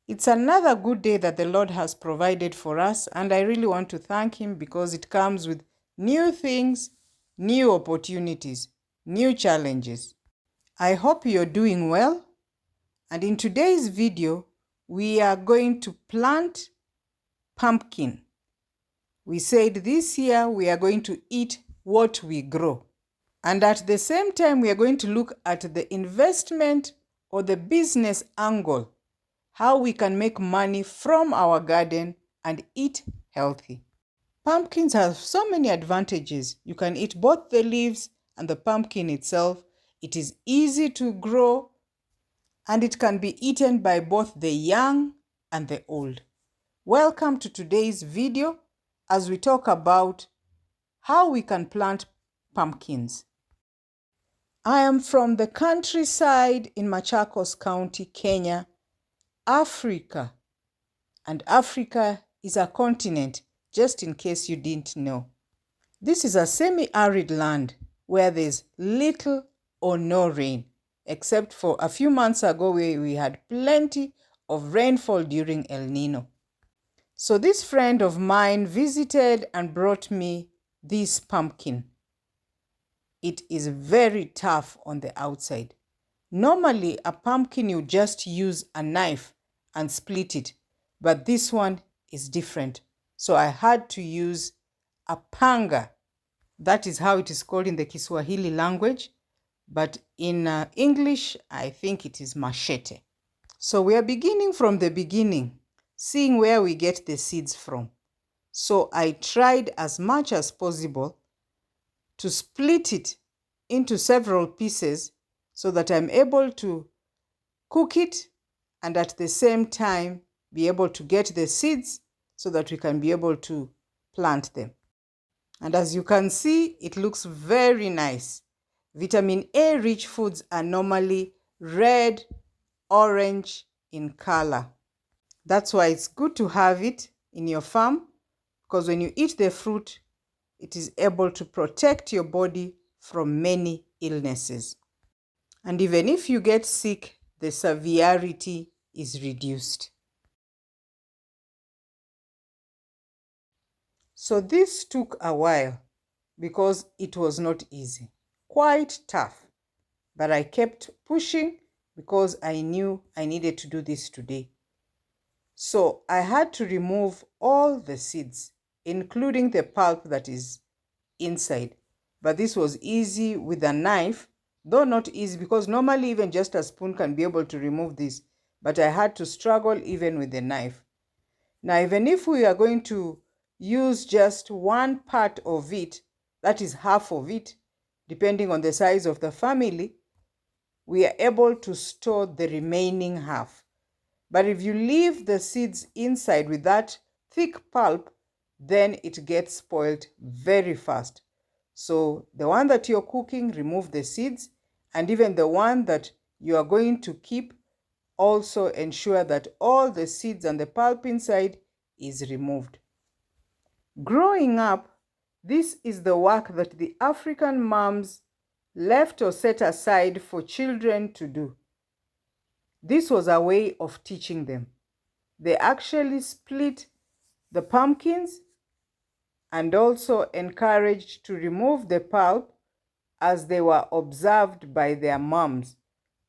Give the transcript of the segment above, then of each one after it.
It's another good day that the Lord has provided for us, and I really want to thank Him because it comes with new things, new opportunities, new challenges. I hope you're doing well, and in today's video, we are going to plant pumpkin. We said this year we are going to eat what we grow. And at the same time, we are going to look at the investment or the business angle, how we can make money from our garden and eat healthy. Pumpkins have so many advantages. You can eat both the leaves and the pumpkin itself. It is easy to grow and it can be eaten by both the young and the old. Welcome to today's video as we talk about how we can plant pumpkins. I am from the countryside in Machakos County, Kenya, Africa. And Africa is a continent, just in case you didn't know. This is a semi-arid land where there's little or no rain, except for a few months ago where we had plenty of rainfall during El Nino. So this friend of mine visited and brought me this pumpkin. It is very tough on the outside. Normally, a pumpkin you just use a knife and split it, but this one is different. So I had to use a panga. That is how it is called in the Kiswahili language, but in English, I think it is machete. So we are beginning from the beginning, seeing where we get the seeds from. So I tried as much as possible to split it into several pieces so that I'm able to cook it and at the same time be able to get the seeds so that we can be able to plant them. And as you can see, it looks very nice. Vitamin A rich foods are normally red, orange in color. That's why it's good to have it in your farm, because when you eat the fruit, it is able to protect your body from many illnesses. And even if you get sick, the severity is reduced. So this took a while because it was not easy, quite tough. But I kept pushing because I knew I needed to do this today. So I had to remove all the seeds, including the pulp that is inside. But this was easy with a knife, though not easy because normally even just a spoon can be able to remove this. But I had to struggle even with the knife. Now, even if we are going to use just one part of it, that is half of it, depending on the size of the family, we are able to store the remaining half. But if you leave the seeds inside with that thick pulp, then it gets spoiled very fast. So the one that you're cooking, remove the seeds, and even the one that you are going to keep, also ensure that all the seeds and the pulp inside is removed. Growing up, this is the work that the African moms left or set aside for children to do. This was a way of teaching them. They actually split the pumpkins and also encouraged to remove the pulp as they were observed by their moms,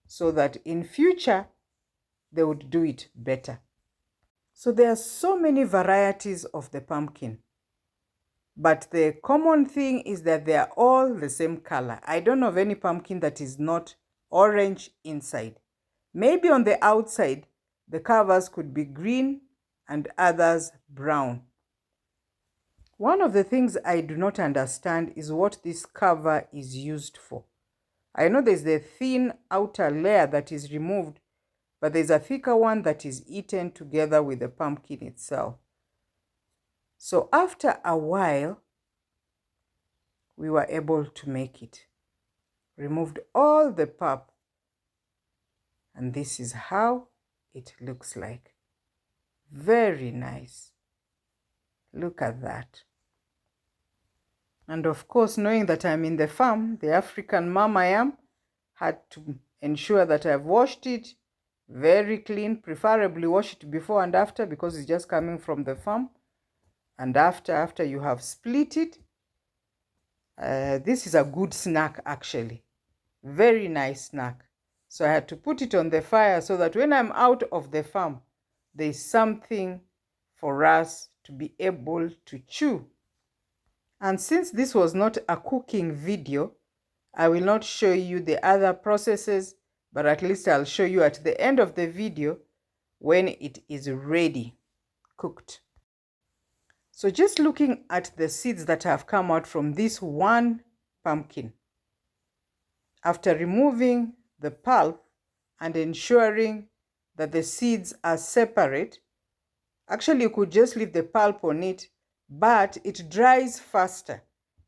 so that in future they would do it better. So there are so many varieties of the pumpkin, but the common thing is that they are all the same color. I don't know of any pumpkin that is not orange inside. Maybe on the outside, the covers could be green and others brown. One of the things I do not understand is what this cover is used for. I know there's the thin outer layer that is removed, but there's a thicker one that is eaten together with the pumpkin itself. So after a while, we were able to make it. Removed all the pulp, and this is how it looks like. Very nice. Look at that. And of course, knowing that I'm in the farm, the African mom I am, had to ensure that I've washed it, Very clean, preferably wash it before and after because it's just coming from the farm. And after you have split it, this is a good snack actually. Very nice snack. So I had to put it on the fire so that when I'm out of the farm, there's something for us to be able to chew. And since this was not a cooking video, I will not show you the other processes, but at least I'll show you at the end of the video when it is ready, cooked. So just looking at the seeds that have come out from this one pumpkin, after removing the pulp and ensuring that the seeds are separate, actually you could just leave the pulp on it, but it dries faster.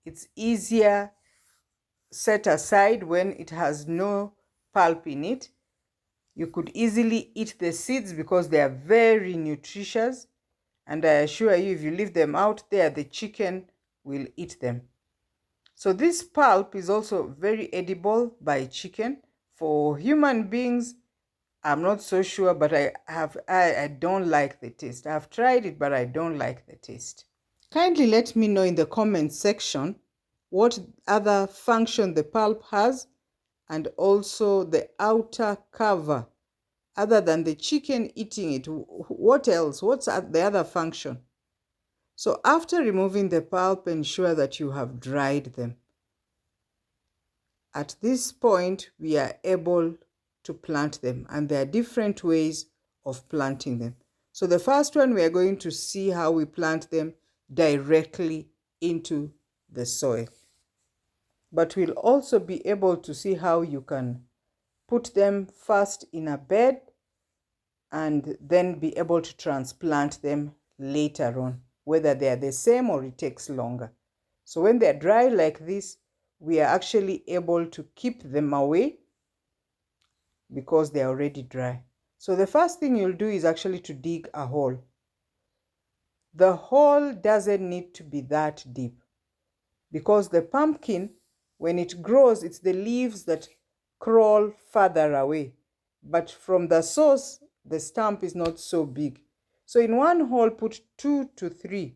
It's easier set aside when it has no pulp in it. You could easily eat the seeds because they are very nutritious, and I assure you if you leave them out there, the chicken will eat them. So this pulp is also very edible by chicken. For human beings, I'm not so sure, but I don't like the taste. I've tried it, but I don't like the taste. Kindly let me know in the comment section what other function the pulp has, and also the outer cover. Other than the chicken eating it, what else? What's the other function? So after removing the pulp, ensure that you have dried them. At this point, we are able to plant them, and there are different ways of planting them. So the first one, we are going to see how we plant them directly into the soil. But we'll also be able to see how you can put them first in a bed and then be able to transplant them later on, whether they are the same or it takes longer. So when they're dry like this, we are actually able to keep them away because they're already dry. So the first thing you'll do is actually to dig a hole. The hole doesn't need to be that deep because the pumpkin, when it grows, it's the leaves that crawl further away. But from the source, the stump is not so big. So in one hole, put 2 to 3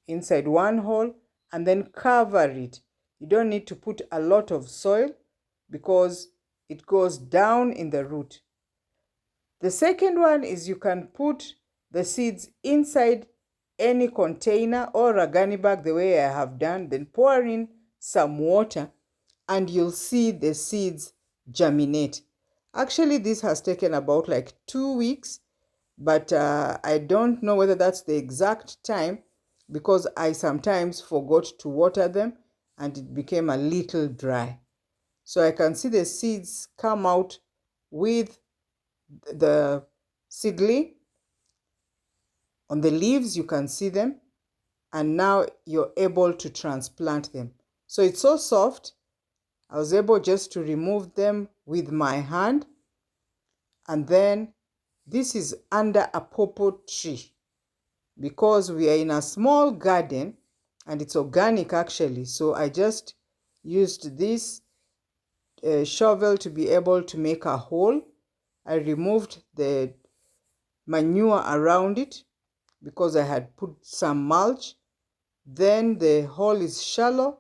inside one hole and then cover it. You don't need to put a lot of soil because it goes down in the root. The second one is you can put the seeds inside any container or a gunny bag the way I have done, then pour in some water and you'll see the seeds germinate. Actually, this has taken about like 2 weeks, but I don't know whether that's the exact time because I sometimes forgot to water them and it became a little dry. So I can see the seeds come out with the seedling. On the leaves, you can see them, and now you're able to transplant them. So it's so soft, I was able just to remove them with my hand. And then this is under a pawpaw tree because we are in a small garden and it's organic actually. So I just used this shovel to be able to make a hole. I removed the manure around it because I had put some mulch. Then the hole is shallow,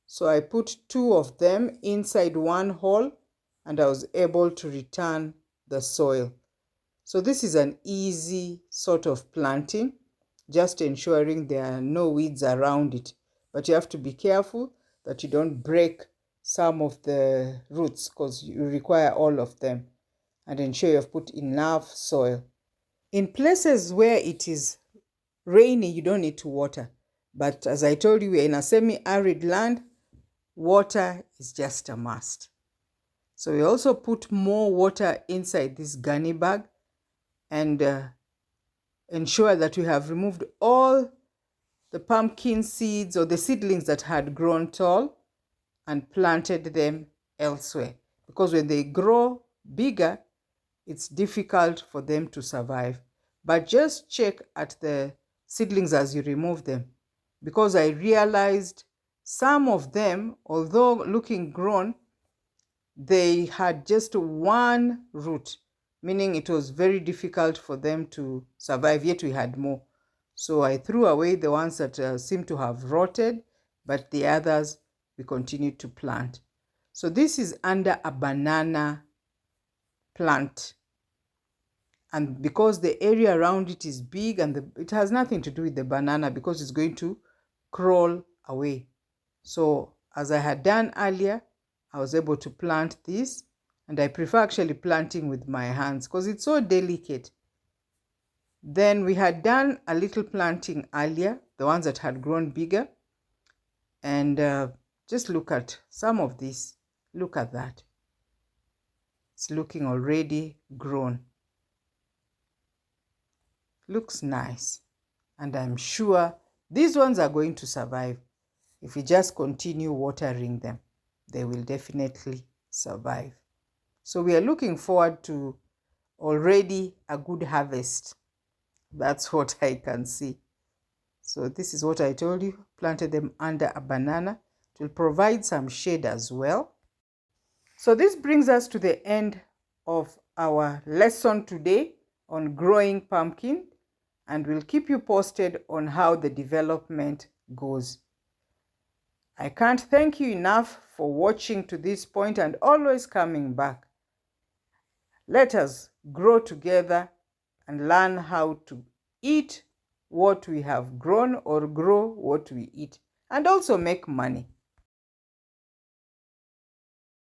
so I put 2 of them inside one hole and I was able to return the soil. So this is an easy sort of planting, just ensuring there are no weeds around it. But you have to be careful that you don't break some of the roots because you require all of them, and ensure you have put enough soil. In places where it is rainy, you don't need to water. But as I told you, we're in a semi-arid land, water is just a must. So we also put more water inside this gunny bag and ensure that we have removed all the pumpkin seeds or the seedlings that had grown tall and planted them elsewhere. Because when they grow bigger, it's difficult for them to survive. But just check at the seedlings as you remove them, because I realized some of them, although looking grown, they had just one root. meaning it was very difficult for them to survive, yet we had more. So I threw away the ones that seemed to have rotted, but the others we continued to plant. So this is under a banana plant. And because the area around it is big and it has nothing to do with the banana because it's going to crawl away. So as I had done earlier, I was able to plant this, and I prefer actually planting with my hands because it's so delicate. Then we had done a little planting earlier, the ones that had grown bigger. And just look at some of this. Look at that. It's looking already grown. Looks nice. And I'm sure these ones are going to survive. If we just continue watering them, they will definitely survive. So we are looking forward to already a good harvest. That's what I can see. So this is what I told you, planted them under a banana. It will provide some shade as well. So this brings us to the end of our lesson today on growing pumpkin, and we'll keep you posted on how the development goes. I can't thank you enough for watching to this point and always coming back. Let us grow together and learn how to eat what we have grown or grow what we eat, and also make money.